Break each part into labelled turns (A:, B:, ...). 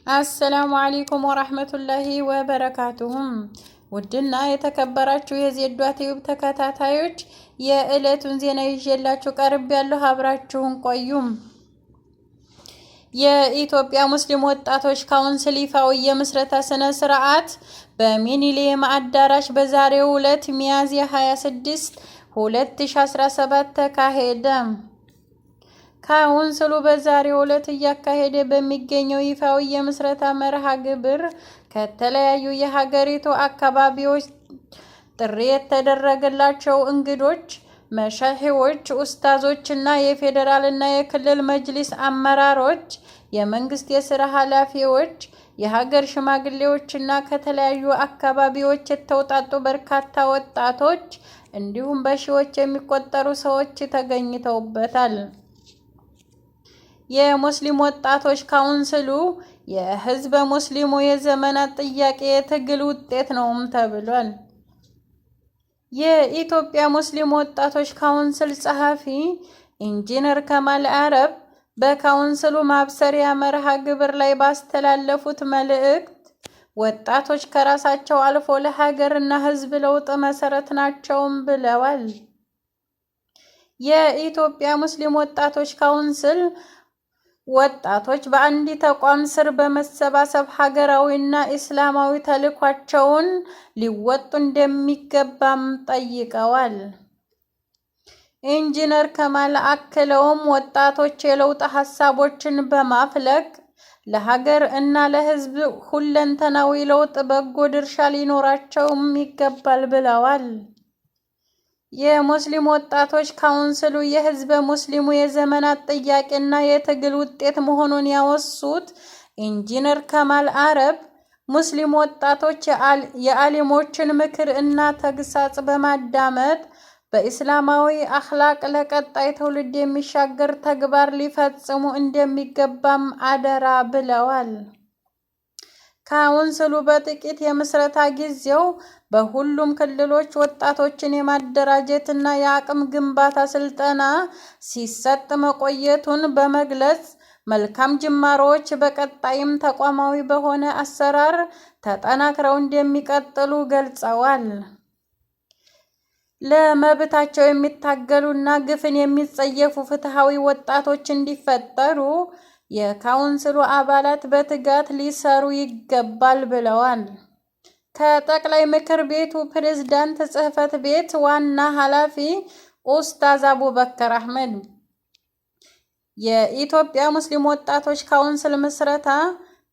A: አሰላሙ አለይኩም ወራህመቱላሂ ወበረካቱሁም። ውድና የተከበራችሁ የዜዷ ቲዩብ ተከታታዮች የዕለቱን ዜና ይዤላችሁ ቀርቤያለሁ። አብራችሁን ቆዩም። የኢትዮጵያ ሙስሊም ወጣቶች ካውንስል ይፋዊ የምስረታ ስነ ስርዓት በሚሊኒየም አዳራሽ በዛሬው ዕለት ሚያዝያ 26 2017 ተካሄደ። ካውንስሉ በዛሬው ዕለት እያካሄደ በሚገኘው ይፋዊ የምስረታ መርሃ ግብር ከተለያዩ የሀገሪቱ አካባቢዎች ጥሪ የተደረገላቸው እንግዶች፣ መሻሂዎች፣ ኡስታዞች እና የፌዴራልና የክልል መጅሊስ አመራሮች፣ የመንግስት የሥራ ኃላፊዎች፣ የሀገር ሽማግሌዎች እና ከተለያዩ አካባቢዎች የተውጣጡ በርካታ ወጣቶች እንዲሁም በሺዎች የሚቆጠሩ ሰዎች ተገኝተውበታል። የሙስሊም ወጣቶች ካውንስሉ የህዝበ ሙስሊሙ የዘመናት ጥያቄ የትግል ውጤት ነውም ተብሏል። የኢትዮጵያ ሙስሊም ወጣቶች ካውንስል ጸሐፊ ኢንጂነር ከማል አረብ በካውንስሉ ማብሰሪያ መርሃ ግብር ላይ ባስተላለፉት መልእክት ወጣቶች ከራሳቸው አልፎ ለሀገርና ህዝብ ለውጥ መሰረት ናቸውም ብለዋል። የኢትዮጵያ ሙስሊም ወጣቶች ካውንስል ወጣቶች በአንድ ተቋም ስር በመሰባሰብ ሀገራዊና እስላማዊ ተልዕኳቸውን ሊወጡ እንደሚገባም ጠይቀዋል። ኢንጂነር ከማል አክለውም ወጣቶች የለውጥ ሀሳቦችን በማፍለቅ ለሀገር እና ለህዝብ ሁለንተናዊ ለውጥ በጎ ድርሻ ሊኖራቸውም ይገባል ብለዋል። የሙስሊም ወጣቶች ካውንስሉ የህዝበ ሙስሊሙ የዘመናት ጥያቄና የትግል ውጤት መሆኑን ያወሱት ኢንጂነር ከማል አረብ ሙስሊም ወጣቶች የዓሊሞችን ምክር እና ተግሳጽ በማዳመጥ በኢስላማዊ አኽላቅ ለቀጣይ ትውልድ የሚሻገር ተግባር ሊፈጽሙ እንደሚገባም አደራ ብለዋል። ካውንስሉ በጥቂት የምስረታ ጊዜው በሁሉም ክልሎች ወጣቶችን የማደራጀት እና የአቅም ግንባታ ስልጠና ሲሰጥ መቆየቱን በመግለጽ መልካም ጅማሮዎች በቀጣይም ተቋማዊ በሆነ አሰራር ተጠናክረው እንደሚቀጥሉ ገልጸዋል። ለመብታቸው የሚታገሉና ግፍን የሚጸየፉ ፍትሃዊ ወጣቶች እንዲፈጠሩ የካውንስሉ አባላት በትጋት ሊሰሩ ይገባል ብለዋል። ከጠቅላይ ምክር ቤቱ ፕሬዝዳንት ጽሕፈት ቤት ዋና ኃላፊ ኡስታዝ አቡበከር አህመድ የኢትዮጵያ ሙስሊም ወጣቶች ካውንስል ምስረታ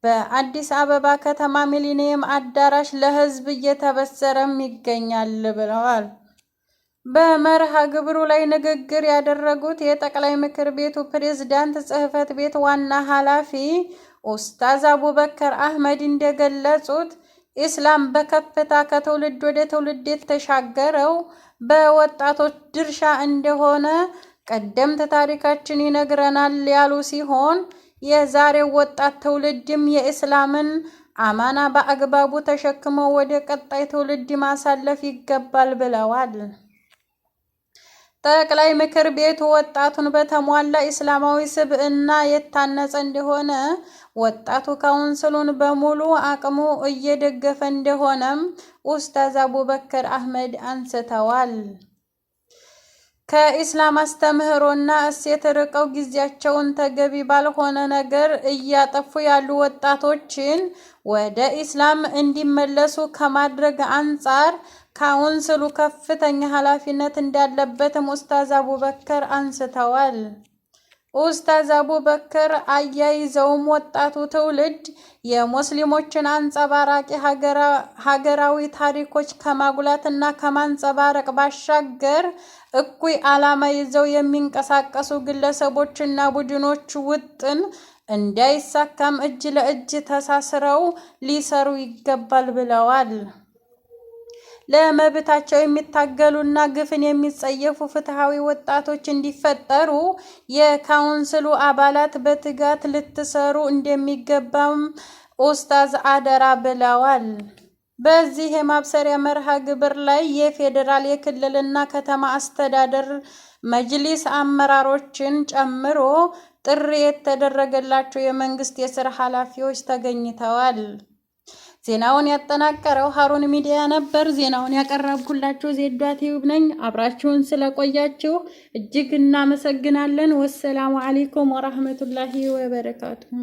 A: በአዲስ አበባ ከተማ ሚሊኒየም አዳራሽ ለህዝብ እየተበሰረም ይገኛል ብለዋል። በመርሃ ግብሩ ላይ ንግግር ያደረጉት የጠቅላይ ምክር ቤቱ ፕሬዝዳንት ጽሕፈት ቤት ዋና ኃላፊ ኡስታዝ አቡበከር አህመድ እንደገለጹት ኢስላም በከፍታ ከትውልድ ወደ ትውልድ የተሻገረው በወጣቶች ድርሻ እንደሆነ ቀደምት ታሪካችን ይነግረናል ያሉ ሲሆን የዛሬው ወጣት ትውልድም የኢስላምን አማና በአግባቡ ተሸክመው ወደ ቀጣይ ትውልድ ማሳለፍ ይገባል ብለዋል። ጠቅላይ ምክር ቤቱ ወጣቱን በተሟላ እስላማዊ ስብዕና የታነጸ እንደሆነ ወጣቱ ካውንስሉን በሙሉ አቅሙ እየደገፈ እንደሆነም ኡስታዝ አቡበከር አህመድ አንስተዋል። ከኢስላም አስተምህሮና እሴት ርቀው ጊዜያቸውን ተገቢ ባልሆነ ነገር እያጠፉ ያሉ ወጣቶችን ወደ ኢስላም እንዲመለሱ ከማድረግ አንጻር ካውንስሉ ከፍተኛ ኃላፊነት እንዳለበትም ኡስታዝ አቡበከር አንስተዋል። ኡስታዝ አቡበከር አያይዘውም ወጣቱ ትውልድ የሙስሊሞችን አንጸባራቂ ሀገራዊ ታሪኮች ከማጉላትና ከማንጸባረቅ ባሻገር እኩይ ዓላማ ይዘው የሚንቀሳቀሱ ግለሰቦችና ቡድኖች ውጥን እንዳይሳካም እጅ ለእጅ ተሳስረው ሊሰሩ ይገባል ብለዋል። ለመብታቸው የሚታገሉና ግፍን የሚጸየፉ ፍትሃዊ ወጣቶች እንዲፈጠሩ የካውንስሉ አባላት በትጋት ልትሰሩ እንደሚገባም ኡስታዝ አደራ ብለዋል። በዚህ የማብሰሪያ መርሃ ግብር ላይ የፌዴራል የክልልና ከተማ አስተዳደር መጅሊስ አመራሮችን ጨምሮ ጥሪ የተደረገላቸው የመንግስት የሥራ ኃላፊዎች ተገኝተዋል። ዜናውን ያጠናቀረው ሃሩን ሚዲያ ነበር። ዜናውን ያቀረብኩላችሁ ዜዷ ቲዩብ ነኝ። አብራችሁን ስለቆያችሁ እጅግ እናመሰግናለን። ወሰላሙ አለይኩም ወራህመቱላሂ ወበረካቱሁ።